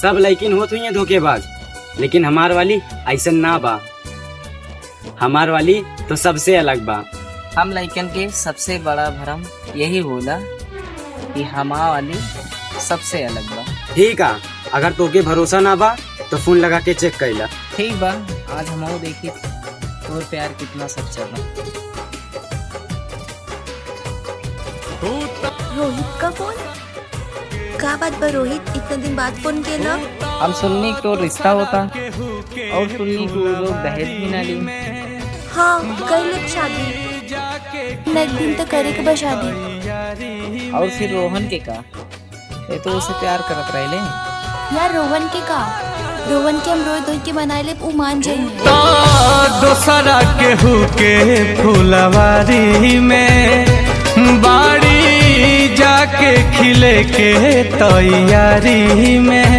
सब लड़किन होत हुई धोखेबाज, लेकिन हमार वाली ऐसन ना बा। हमार वाली तो सबसे अलग बा। हम लइकन के सबसे बड़ा भरम यही होला कि हमार वाली सबसे अलग बा। ठीक है, अगर तोके भरोसा ना बा तो फोन लगा के चेक कैला। ठीक बा, आज हमहू देखी तोर प्यार कितना सच्चा बा। रोहित का फोन? का बात बा रोहित, इतने दिन बाद फोन केला? हम सुननी तो रिश्ता होता और सुननी को लोग दहेज भी ना ली। हाँ कर ले शादी, नेक्स्ट दिन तो करे के बा शादी। और फिर रोहन के का, ये तो उसे प्यार करत रहे। यार रोहन के का, रोहन के हम रोई धोई के बनाए ले, उ मान जाइए। दोसरा केहू के फुलवारी में बाड़ी जाके खिले के तैयारी में।